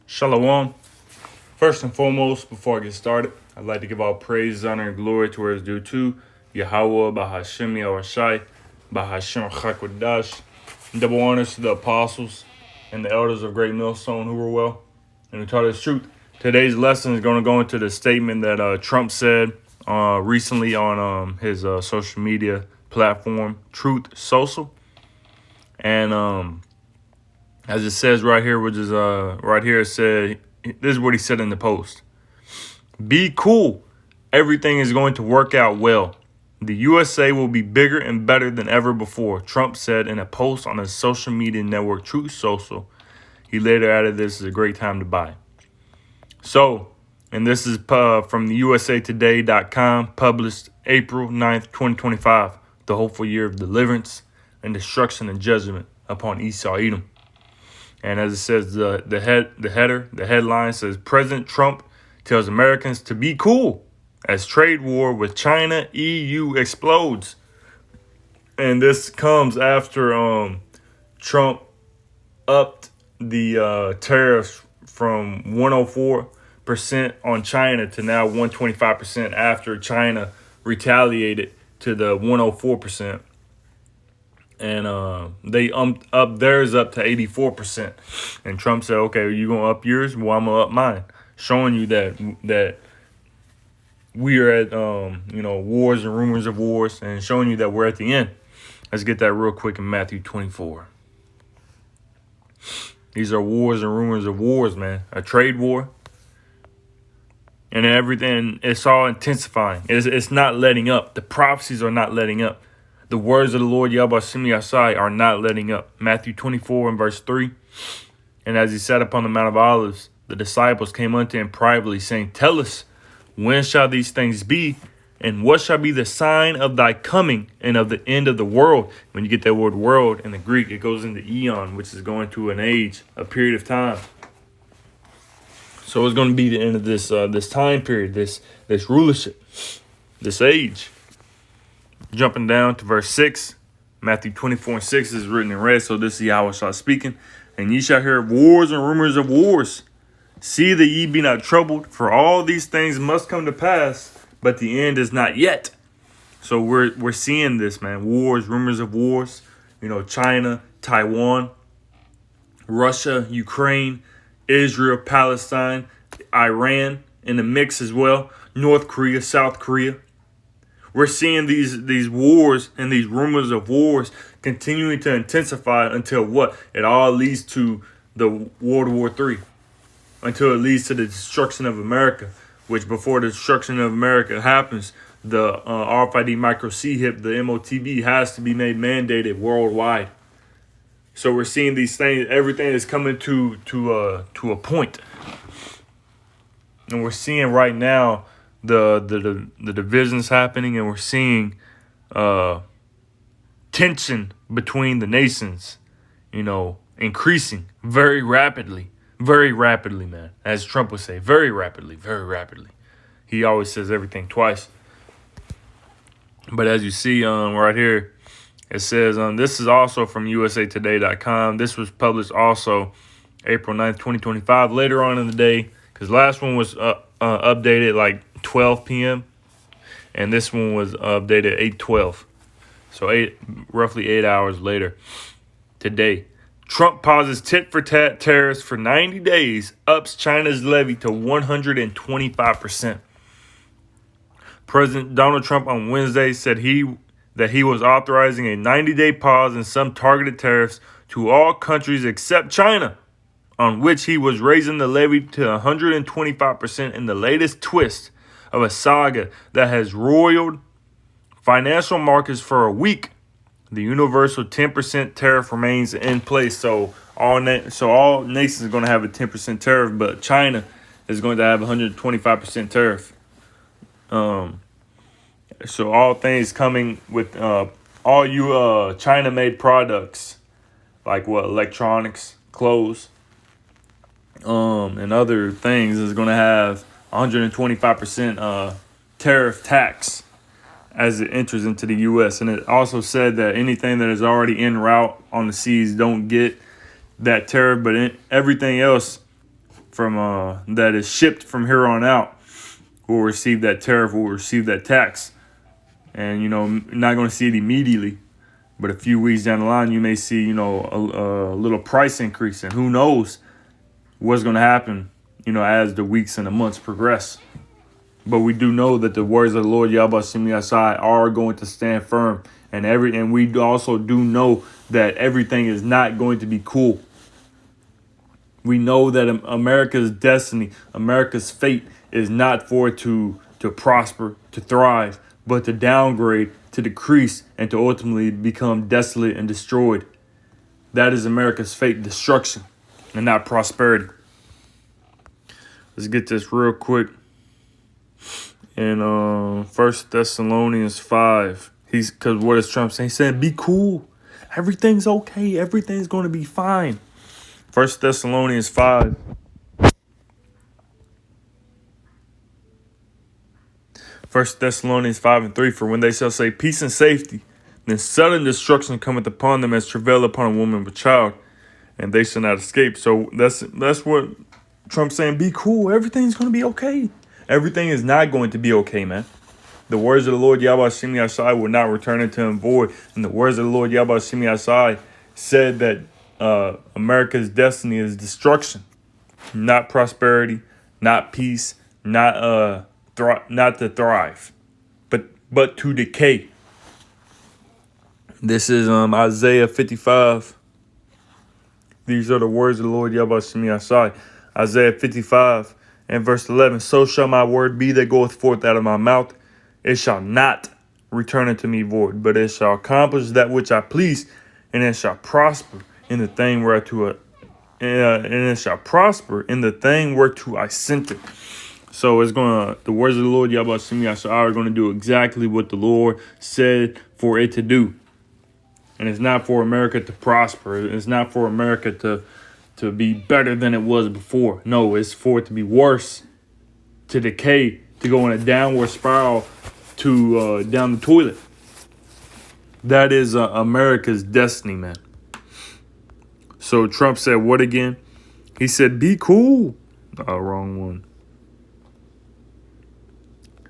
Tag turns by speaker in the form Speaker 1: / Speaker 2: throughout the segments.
Speaker 1: Shalom. First and foremost, before I get started, I'd like to give all praise, honor, and glory to where it's due to Yahweh, Bahashem, Yahushai, Bahashem, Chakwadash. Double honors to the apostles and the elders of Great Millstone who were well and who taught us truth. Today's lesson is going to go into the statement that Trump said recently on his social media platform, Truth Social. And as it says right here, which is right here, it said, this is what he said in the post. Be cool. Everything is going to work out well. The USA will be bigger and better than ever before, Trump said in a post on his social media network, Truth Social. He later added, this is a great time to buy. So, and this is from the usatoday.com, published April 9th, 2025, the hopeful year of deliverance and destruction and judgment upon Esau Edom. And as it says, the headline says, President Trump tells Americans to be cool as trade war with China, EU explodes. And this comes after Trump upped the tariffs from 104% on China to now 125% after China retaliated to the 104%. And they up theirs up to 84%. And Trump said, okay, you going to up yours? Well, I'm going to up mine. Showing you that we are at, wars and rumors of wars, and showing you that we're at the end. Let's get that real quick in Matthew 24. These are wars and rumors of wars, man. A trade war. And everything, it's all intensifying. It's not letting up. The prophecies are not letting up. The words of the Lord Yahweh Yasai are not letting up. Matthew 24 and verse 3. And as he sat upon the Mount of Olives, the disciples came unto him privately, saying, Tell us, when shall these things be? And what shall be the sign of thy coming and of the end of the world? When you get that word world in the Greek, it goes into eon, which is going to an age, a period of time. So it's going to be the end of this time period, this rulership, this age. Jumping down to verse 6, Matthew 24 and 6 is written in red. So this is Yahweh speaking. And ye shall hear of wars and rumors of wars. See that ye be not troubled, for all these things must come to pass, but the end is not yet. So we're seeing this, man. Wars, rumors of wars. China, Taiwan, Russia, Ukraine, Israel, Palestine, Iran in the mix as well. North Korea, South Korea. We're seeing these wars and these rumors of wars continuing to intensify until what? It all leads to the World War III. Until it leads to the destruction of America, which before the destruction of America happens, the RFID micro C-HIP, the MOTB, has to be made mandated worldwide. So we're seeing these things, everything is coming to a point. And we're seeing right now the divisions happening, and we're seeing tension between the nations, increasing very rapidly, man. As Trump would say, very rapidly, very rapidly. He always says everything twice. But as you see right here, it says, this is also from usatoday.com. This was published also April 9th, 2025, later on in the day, because last one was updated like 12 p.m. and this one was updated 8:12. So roughly 8 hours later today. Trump pauses tit-for-tat tariffs for 90 days, ups China's levy to 125%. President Donald Trump on Wednesday said that he was authorizing a 90-day pause in some targeted tariffs to all countries except China, on which he was raising the levy to 125% in the latest twist of a saga that has roiled financial markets for a week. The universal 10% tariff remains in place. So all nations are going to have a 10% tariff, but China is going to have 125% tariff. So all things coming with all you China-made products, like electronics, clothes, and other things is going to have 125% tariff tax as it enters into the U.S. And it also said that anything that is already en route on the seas don't get that tariff, but everything else that is shipped from here on out will receive that tariff, will receive that tax. And, not going to see it immediately, but a few weeks down the line, you may see, a little price increase. And who knows what's going to happen, as the weeks and the months progress. But we do know that the words of the Lord Yahweh Shem Yahshai are going to stand firm. And we also do know that everything is not going to be cool. We know that America's destiny, America's fate is not for it to prosper, to thrive, but to downgrade, to decrease, and to ultimately become desolate and destroyed. That is America's fate, destruction, and not prosperity. Let's get this real quick. In 1 Thessalonians 5, because what is Trump saying? He said, be cool. Everything's okay. Everything's going to be fine. 1 Thessalonians 5. 1 Thessalonians 5:3, for when they shall say peace and safety, then sudden destruction cometh upon them as travail upon a woman with child, and they shall not escape. So that's what Trump's saying. Be cool. Everything's going to be okay. Everything is not going to be okay, man. The words of the Lord Yahweh Shem Yahshai will not return unto him void. And the words of the Lord Yahweh Shem Yahshai said that America's destiny is destruction, not prosperity, not peace, not to thrive, but to decay. This is Isaiah 55. These are the words of the Lord Yahweh Shem Yahshai. Isaiah 55 and verse 11. So shall my word be that goeth forth out of my mouth. It shall not return unto me void, but it shall accomplish that which I please, and it shall prosper in the thing whereto I sent it. So the words of the Lord Yahweh Shem Yahshai are going to do exactly what the Lord said for it to do. And it's not for America to prosper. It's not for America to be better than it was before. No, it's for it to be worse, to decay, to go in a downward spiral, to down the toilet. That is America's destiny, man. So Trump said what again? He said, be cool. Wrong one.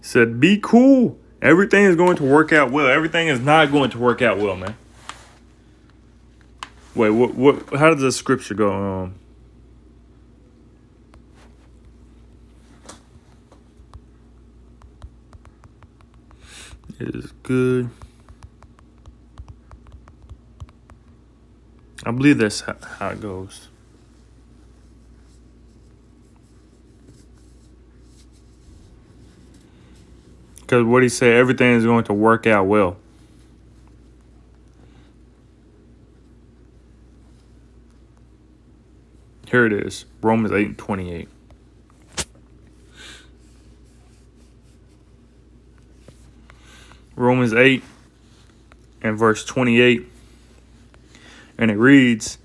Speaker 1: Said, be cool. Everything is going to work out well. Everything is not going to work out well, man. Wait, what? How does the scripture go? It is good. I believe that's how it goes. Because what he said, everything is going to work out well. Here it is, Romans 8:28. Romans 8 and verse 28. And it reads,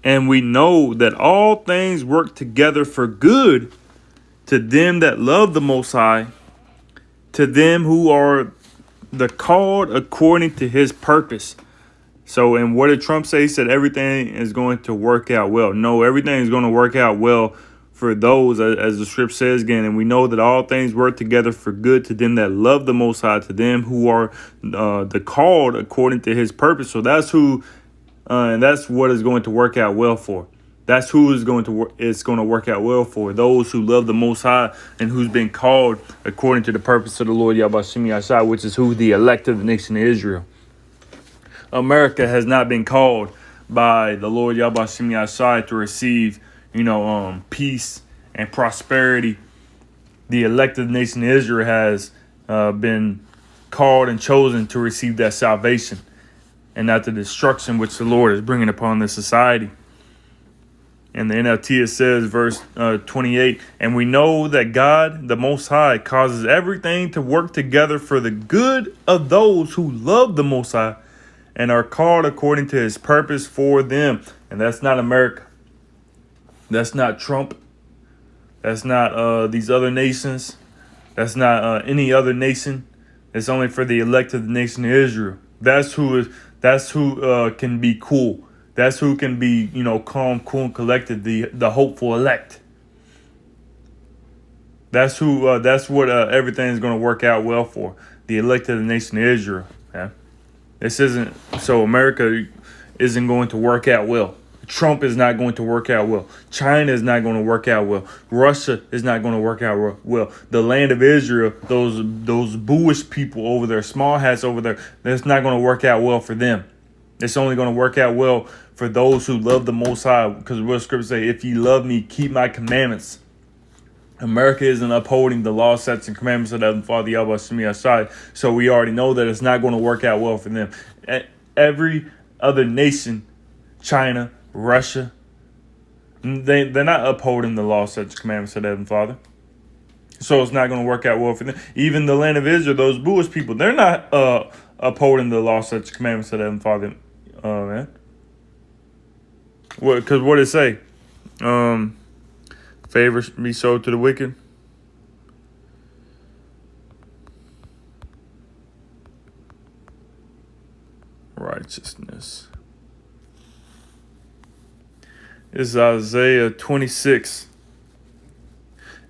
Speaker 1: and we know that all things work together for good to them that love the Most High, to them who are the called according to his purpose. So, and what did Trump say? He said everything is going to work out well. No, everything is going to work out well for those, as the script says again. And we know that all things work together for good to them that love the Most High, to them who are the called according to his purpose. So that's who, and that's what is going to work out well for. That's who is going to it's going to work out well for. Those who love the Most High and who's been called according to the purpose of the Lord Yahweh Shem Yahshai, which is who? The elect of the nation of Israel. America has not been called by the Lord Yahweh Shem Yahshai to receive, peace and prosperity. The elect of the nation of Israel has been called and chosen to receive that salvation and not the destruction which the Lord is bringing upon this society. And the NLT, it says, verse 28, and we know that God, the Most High, causes everything to work together for the good of those who love the Most High and are called according to his purpose for them. And that's not America. That's not Trump. That's not these other nations. That's not any other nation. It's only for the elect of the nation of Israel. That's who can be cool. That's who can be, calm, cool, and collected, the hopeful elect. That's who. That's what everything's going to work out well for the elect of the nation of Israel. Yeah? This isn't so. America isn't going to work out well. Trump is not going to work out well. China is not going to work out well. Russia is not going to work out well. The land of Israel, those Jewish people over there, small hats over there, that's not going to work out well for them. It's only going to work out well for those who love the Most High, because what Scripture say, if you love me, keep my commandments. America isn't upholding the law, statutes, and commandments of the Father Yahweh Shemi Ashai, so we already know that it's not going to work out well for them. Every other nation, China, Russia, they're not upholding the law, statutes, and commandments of the Heavenly Father, so it's not going to work out well for them. Even the land of Israel, those Jewish people, they're not upholding the law, statutes, and commandments of the Heavenly Father. Man, because what did it say? Favor be sold to the wicked. Righteousness. This is Isaiah 26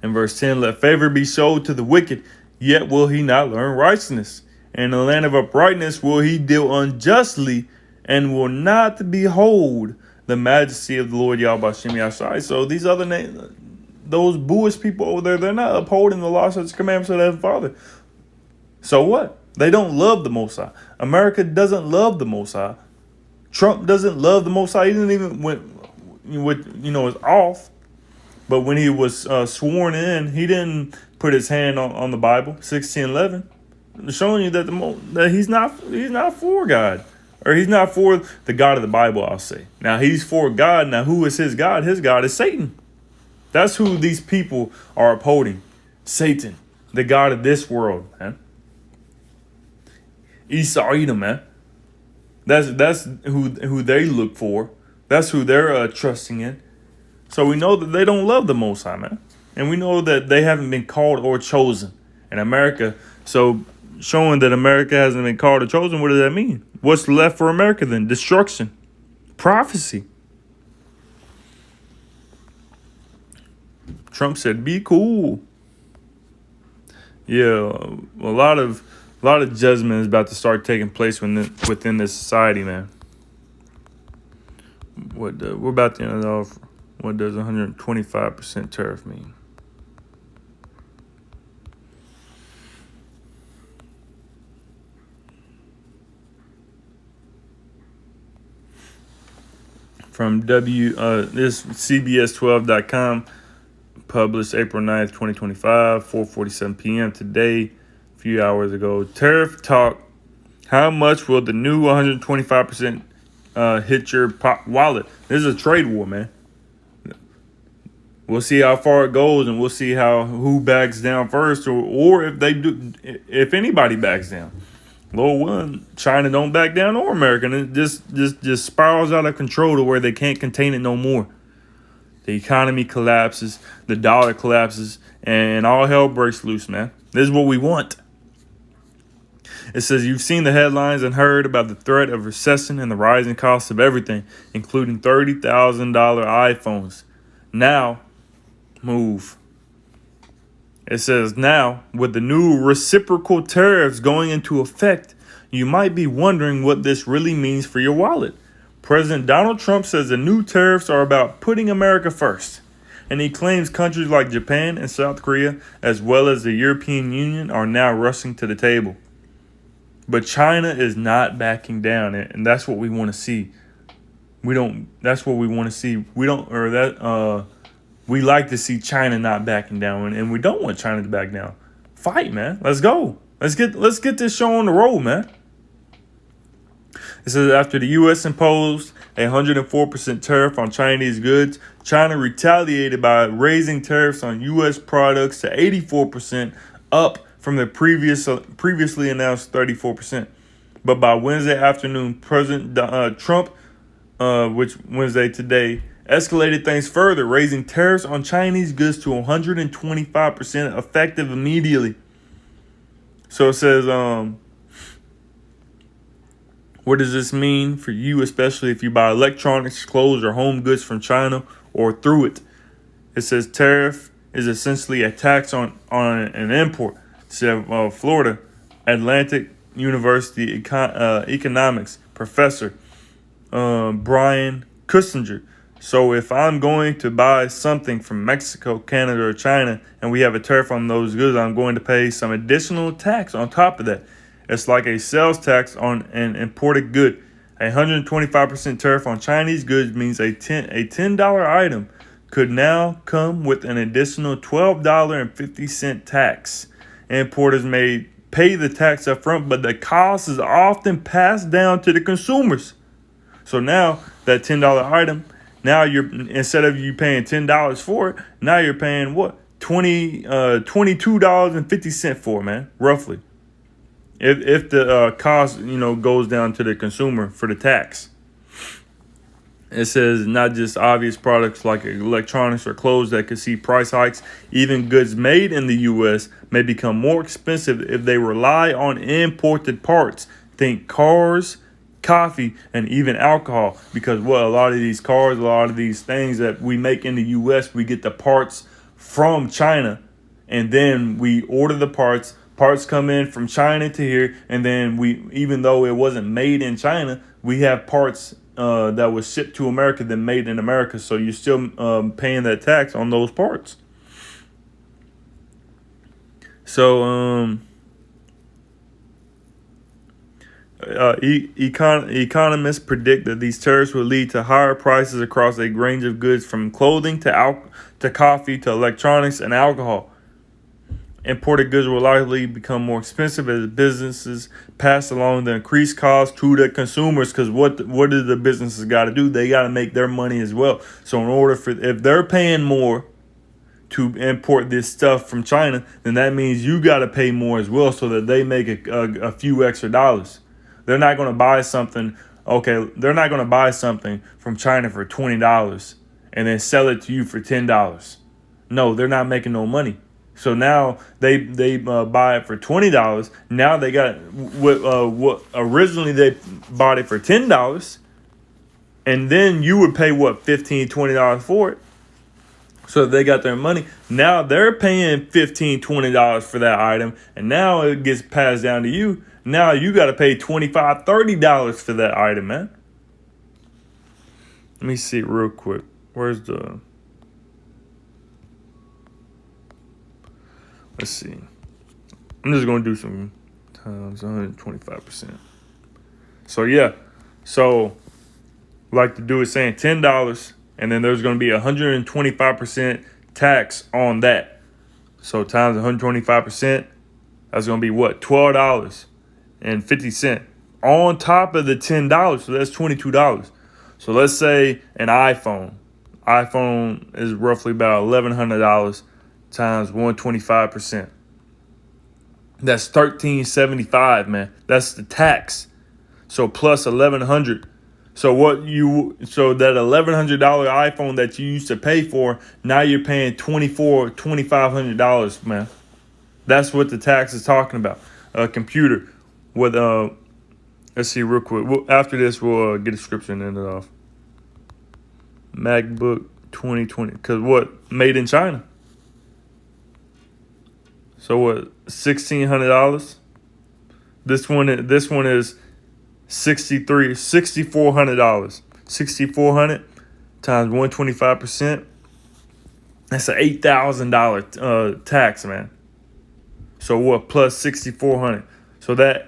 Speaker 1: and verse 10. Let favor be showed to the wicked, yet will he not learn righteousness. In the land of uprightness will he deal unjustly, and will not behold the majesty of the Lord Yahweh Shemi Ashai. So these other names, those Jewish people over there, they're not upholding the law, such as commandments of the Heavenly Father. So what? They don't love the Most High. America doesn't love the Most High. Trump doesn't love the Most High. He didn't even is off. But when he was sworn in, he didn't put his hand on the Bible, 16:11, showing you that he's not for God, or he's not for the God of the Bible. I'll say. Now he's for God. Now who is his God? His God is Satan. That's who these people are upholding. Satan, the God of this world, man. Esau, Edom, man. That's who they look for. That's who they're trusting in. So we know that they don't love the Most High, man. And we know that they haven't been called or chosen in America. So showing that America hasn't been called or chosen, what does that mean? What's left for America then? Destruction. Prophecy. Trump said, "Be cool." Yeah, a lot of judgment is about to start taking place within this society, man. We're about to end off. What does 125% tariff mean? From this CBS12.com. Published April 9th, 2025, 4:47 p.m. today, a few hours ago. Tariff talk. How much will the new 125% hit your wallet? This is a trade war, man. We'll see how far it goes, and we'll see who backs down first, or if anybody backs down. Lord willing, China don't back down, or America, and it just spirals out of control to where they can't contain it no more. The economy collapses, the dollar collapses, and all hell breaks loose, man. This is what we want. It says, you've seen the headlines and heard about the threat of recession and the rising cost of everything, including $30,000 iPhones. Now, move. It says, now, with the new reciprocal tariffs going into effect, you might be wondering what this really means for your wallet. President Donald Trump says the new tariffs are about putting America first, and he claims countries like Japan and South Korea, as well as the European Union, are now rushing to the table. But China is not backing down, and that's what we want to see. That's what we want to see. We like to see China not backing down, and we don't want China to back down. Fight, man. Let's go. Let's get this show on the road, man. It says after the U.S. imposed a 104% tariff on Chinese goods, China retaliated by raising tariffs on U.S. products to 84%, up from the previously announced 34%. But by Wednesday afternoon, President Trump, which Wednesday today, escalated things further, raising tariffs on Chinese goods to 125% effective immediately. So it says, what does this mean for you, especially if you buy electronics, clothes, or home goods from China or through it? It says tariff is essentially a tax on an import. Said Florida Atlantic University economics professor Brian Kussinger. So if I'm going to buy something from Mexico, Canada, or China, and we have a tariff on those goods, I'm going to pay some additional tax on top of that. It's like a sales tax on an imported good. A 125% tariff on Chinese goods means a $10 item could now come with an additional $12.50 tax. Importers may pay the tax up front, but the cost is often passed down to the consumers. So now that $10 item, now you're, instead of you paying $10 for it, now you're paying what? $22.50 for it, man, roughly. If the cost, goes down to the consumer for the tax. It says not just obvious products like electronics or clothes that could see price hikes. Even goods made in the U.S. may become more expensive if they rely on imported parts. Think cars, coffee, and even alcohol. Because a lot of these cars, a lot of these things that we make in the U.S., we get the parts from China. And then we order the parts. Parts come in from China to here. And then even though it wasn't made in China, we have parts that was shipped to America than made in America. So you're still paying that tax on those parts. So economists predict that these tariffs will lead to higher prices across a range of goods from clothing to coffee to electronics and alcohol. Imported goods will likely become more expensive as businesses pass along the increased cost to the consumers. Because what do the businesses got to do? They got to make their money as well. So in order if they're paying more to import this stuff from China, then that means you got to pay more as well so that they make a few extra dollars. They're not going to buy something. Okay, they're not going to buy something from China for $20 and then sell it to you for $10. No, they're not making no money. So now they buy it for $20. Now they got what originally they bought it for $10, and then you would pay $15, $20 for it. So they got their money. Now they're paying $15, $20 for that item, and now it gets passed down to you. Now you got to pay $25, $30 for that item, man. Let me see real quick. Where's the? Let's see. I'm just going to do some times 125%. So, yeah. So, like to do is saying $10, and then there's going to be 125% tax on that. So, times 125%, that's going to be what? $12.50 on top of the $10. So, that's $22. So, let's say an iPhone. iPhone is roughly about $1,100. Times 125%. That's $1,375, man. That's the tax. So plus $1,100. So that $1,100 iPhone that you used to pay for, now you're paying $2,500, man. That's what the tax is talking about. A computer with let's see real quick. After this, we'll get a scripture and end it off. MacBook 2020, because made in China. So $1,600? This one is $6,400. $6,400 times 125%. That's an $8,000 tax, man. So plus $6,400. So that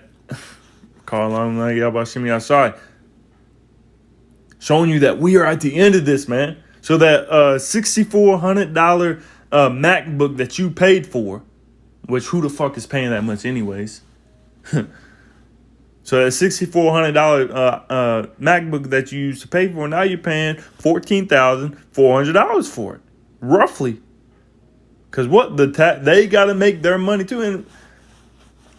Speaker 1: showing you that we are at the end of this, man. So that $6,400 MacBook that you paid for, which who the fuck is paying that much anyways? So that $6,400 MacBook that you used to pay for, now you're paying $14,400 for it, roughly. Because they got to make their money too, and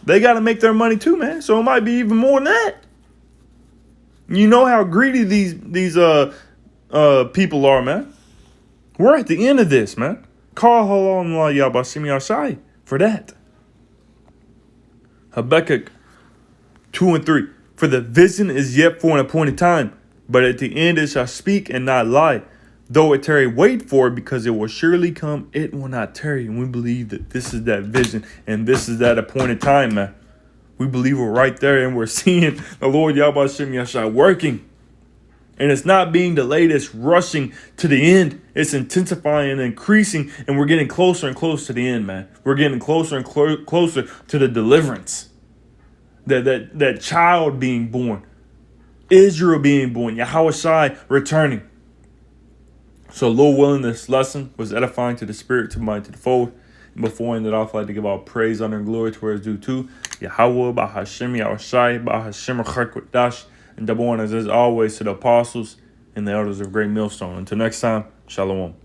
Speaker 1: they got to make their money too, man. So it might be even more than that. You know how greedy these people are, man. We're at the end of this, man. Call Halal Yabashimi Ashai for that. Habakkuk 2:3. For the vision is yet for an appointed time, but at the end it shall speak and not lie. Though it tarry, wait for it, because it will surely come. It will not tarry. And we believe that this is that vision, and this is that appointed time, man. We believe we're right there, and we're seeing the Lord Yahweh Shem Yashai working. And it's not being delayed. It's rushing to the end. It's intensifying and increasing. And we're getting closer and closer to the end, man. We're getting closer and closer to the deliverance. That child being born. Israel being born. Yahweh Shai returning. So, Lord willing, this lesson was edifying to the spirit, to the mind, to the fold. And before I end it off, I'd like to give all praise, honor, and glory to where it's due to Yahweh, Bahashem, Yahweh Shai, Bahashem, Dash. And double honors, as always, to the apostles and the elders of Great Millstone. Until next time, Shalom.